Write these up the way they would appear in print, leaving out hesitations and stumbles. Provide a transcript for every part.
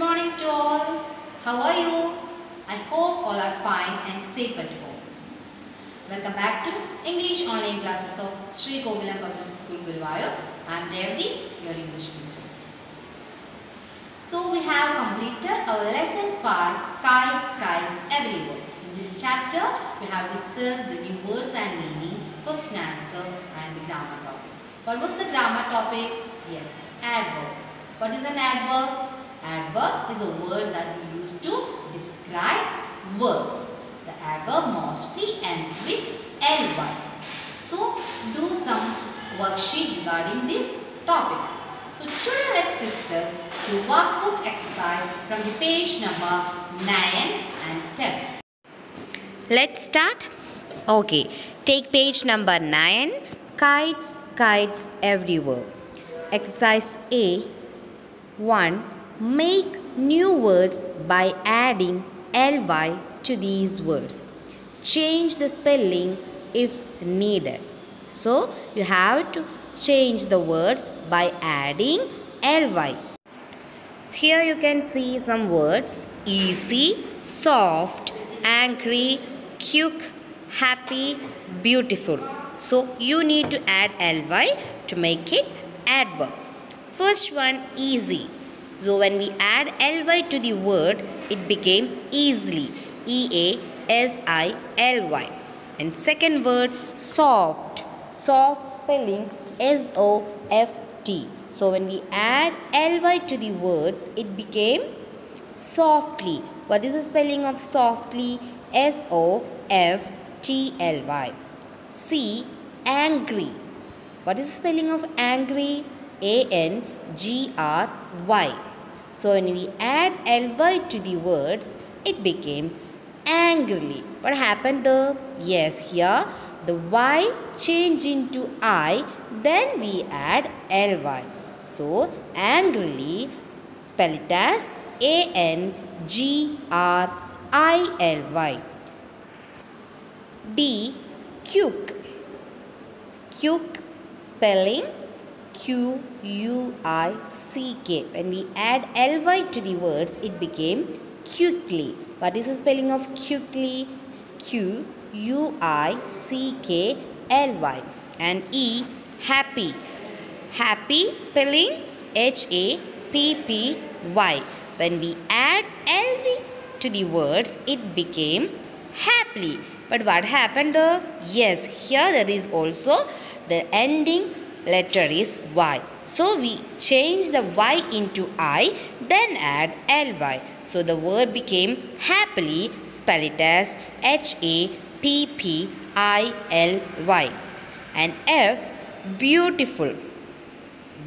morning to all. How are you? I hope all are fine and safe at home. Welcome back to English online classes of Sri Kogilam Public School, Guruvayur. I am Revati, your English teacher. So we have completed our lesson 5, kites everywhere. In this chapter, we have discussed the new words and meaning, question answer and the grammar topic. What was the grammar topic? Yes, adverb. What is an adverb? Adverb is a word that we use to describe verb. The adverb mostly ends with ly. So do some worksheet regarding this topic. So today let's discuss the workbook exercise from the page number 9 and 10. Let's start. Okay, take page number 9. Kites everywhere. Exercise A. 1. Make new words by adding ly to these words. Change the spelling if needed. So, you have to change the words by adding ly. Here you can see some words: easy, soft, angry, quick, happy, beautiful. So, you need to add ly to make it adverb. First one, easy. So when we add ly to the word, it became easily. E-A-S-I-L-Y. And second word, soft. Soft spelling S-O-F-T. So when we add ly to the words, it became softly. What is the spelling of softly? S-O-F-T-L-Y. C, angry. What is the spelling of angry? A-N-G-R-Y. So when we add ly to the words, it became angrily. What happened there? Yes, here the y changed into I, then we add ly. So angrily, spell it as A-N-G-R-I-L-Y. D, quick. Quick spelling Q-U-I-C-K. When we add ly to the words, it became quickly. What is the spelling of quickly? Q-U-I-C-K-L-Y. And E, happy. Happy spelling H-A-P-P-Y. When we add ly to the words, it became happily. But what happened there? Yes, here there is also the ending letter is y. So we change the y into I, then add ly. So the word became happily. Spell it as H-A-P-P-I-L-Y. And F, beautiful.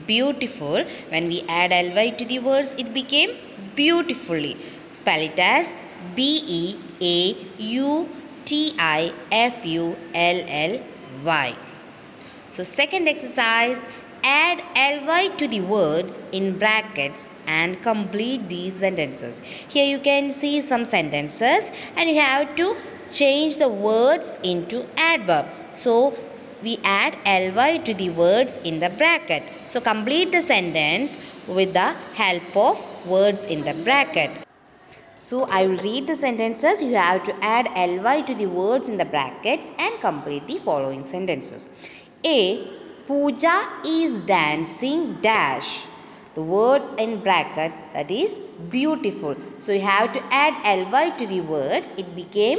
Beautiful. When we add ly to the words, it became beautifully. Spell it as B-E-A-U-T-I-F-U-L-L-Y. So second exercise, add ly to the words in brackets and complete these sentences. Here you can see some sentences and you have to change the words into adverb. So we add ly to the words in the bracket. So complete the sentence with the help of words in the bracket. So I will read the sentences. You have to add ly to the words in the brackets and complete the following sentences. A. Pooja is dancing dash. The word in bracket, that is beautiful. So you have to add ly to the words. It became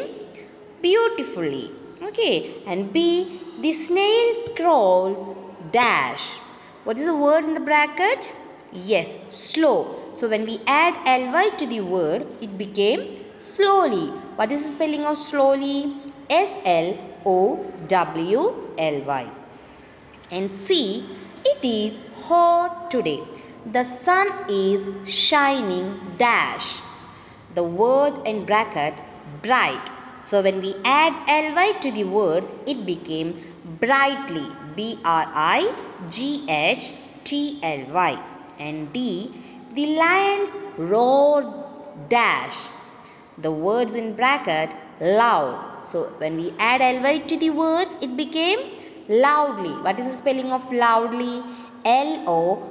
beautifully. Okay. And B. The snail crawls dash. What is the word in the bracket? Yes, slow. So when we add ly to the word, it became slowly. What is the spelling of slowly? S-L-O-W-L-Y. And C, it is hot today. The sun is shining dash. The word in bracket, bright. So when we add ly to the words, it became brightly. B-R-I-G-H-T-L-Y. And D, the lions roared dash. The words in bracket, loud. So when we add ly to the words, it became loudly. What is the spelling of loudly? L-O-U-D-L-Y.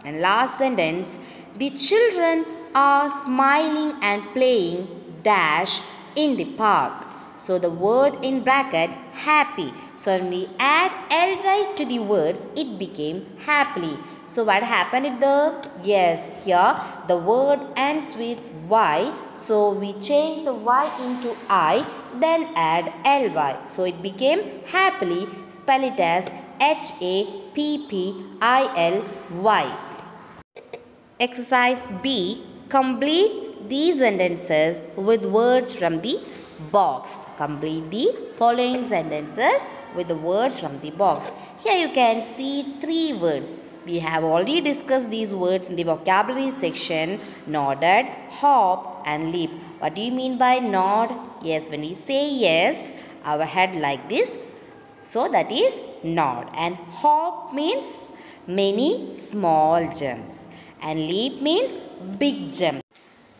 And last sentence, The children are smiling and playing dash in the park. So the word in bracket happy. So when we add ly to the words, it became happily. So what happened at the? Yes, here the word ends with y. So we change the y into I, then add ly. So it became happily. Spell it as HAPPILY. Exercise B. Complete these sentences with words from the box. Complete the following sentences with the words from the box. Here you can see 3 words. We have already discussed these words in the vocabulary section. Nodded, hop and leap. What do you mean by nod? Yes, when we say yes, our head like this. So that is nod. And hop means many small jumps. And leap means big jump.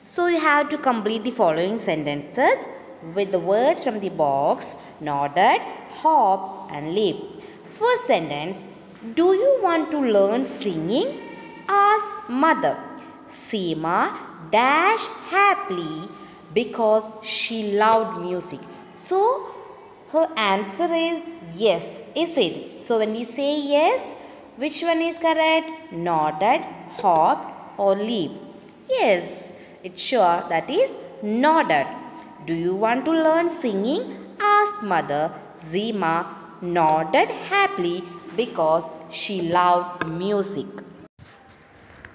So you have to complete the following sentences with the words from the box. Nodded, hop and leap. First sentence. Do you want to learn singing? Asked mother. Seema dashed happily because she loved music. So her answer is yes, is it? So when we say yes, which one is correct? Nodded, hopped or leap? Yes, it's sure that is nodded. Do you want to learn singing? Asked mother. Seema nodded happily because she loved music.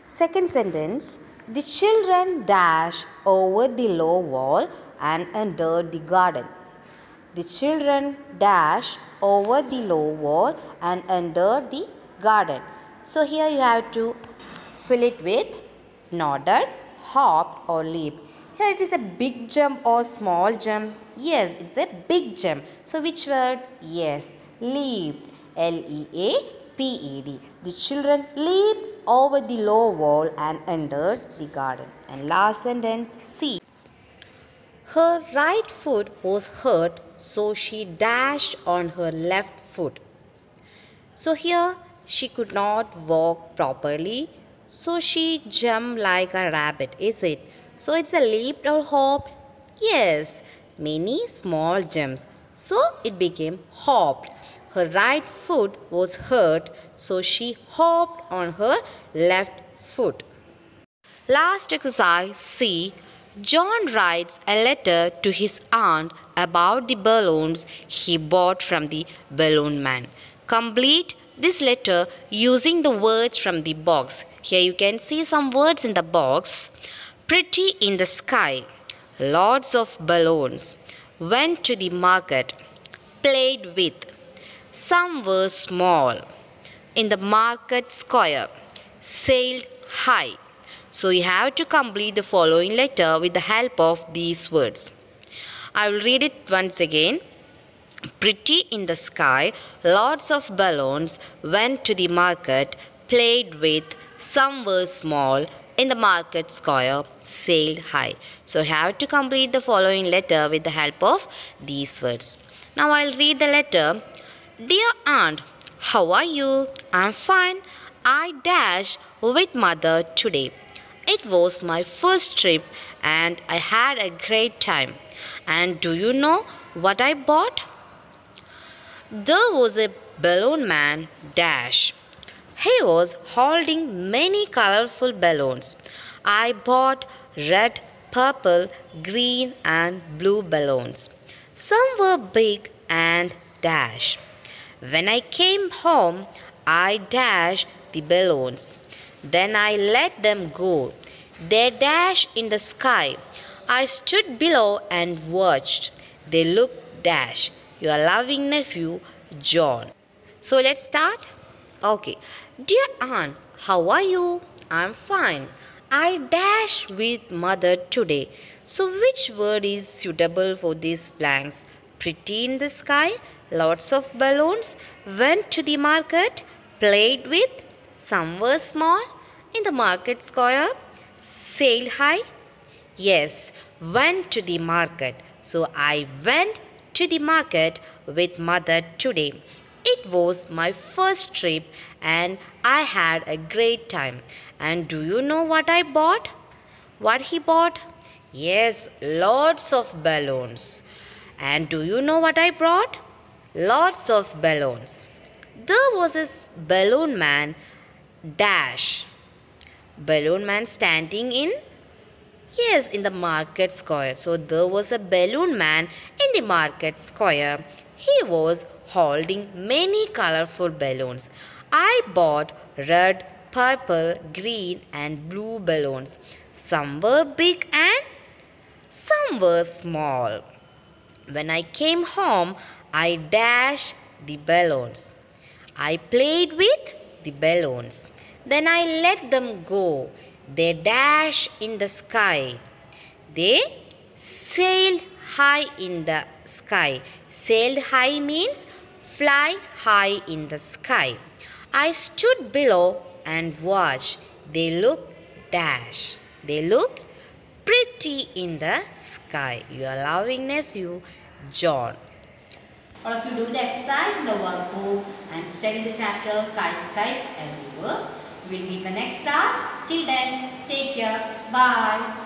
Second sentence. The children dashed over the low wall and entered the garden. The children dashed over the low wall and entered the garden. So here you have to fill it with nodded, hopped or leaped. Here it is a big jump or small jump. Yes, it's a big jump. So which word? Yes, leaped. Leaped. The children leaped over the low wall and entered the garden. And last sentence, C. Her right foot was hurt, so she dashed on her left foot. So here she could not walk properly, so she jumped like a rabbit, is it? So it's a leap or hop? Yes, many small jumps. So it became hopped. Her right foot was hurt, so she hopped on her left foot. Last exercise C. John writes a letter to his aunt about the balloons he bought from the balloon man. Complete this letter using the words from the box. Here you can see some words in the box. Pretty in the sky. Lots of balloons. Went to the market. Played with. Some were small. In the market square. Sailed high. So you have to complete the following letter with the help of these words. I will read it once again. Pretty in the sky, lots of balloons, went to the market, played with, some were small, in the market square, sailed high. So you have to complete the following letter with the help of these words. Now I'll read the letter. Dear aunt, how are you? I'm fine. I dashed with mother today. It was my first trip and I had a great time. And do you know what I bought? There was a balloon man dash. He was holding many colorful balloons. I bought red, purple, green and blue balloons. Some were big and dash. When I came home, I dashed the balloons. Then I let them go. They dashed in the sky. I stood below and watched. They looked dash. Your loving nephew, John. So let's start. Okay. Dear aunt, how are you? I'm fine. I dashed with mother today. So which word is suitable for these blanks? Pretty in the sky, lots of balloons, went to the market, played with, some were small, in the market square, sailed high. Yes, went to the market. So I went to the market with mother today. It was my first trip and I had a great time. And do you know what I bought? What he bought? Yes, lots of balloons. And do you know what I brought? Lots of balloons. There was this balloon man dash. Balloon man standing in? Yes, in the market square. So there was a balloon man in the market square. He was holding many colorful balloons. I bought red, purple, green, and blue balloons. Some were big and some were small. When I came home, I dashed the balloons. I played with the balloons. Then I let them go. They dashed in the sky. They sailed high in the sky. Sailed high means fly high in the sky. I stood below and watched. They looked dash. They looked pretty in the sky. Your loving nephew, John. All of you do the exercise in the workbook and study the chapter Kites, Kites Everywhere. We'll meet the next class. Till then, take care. Bye.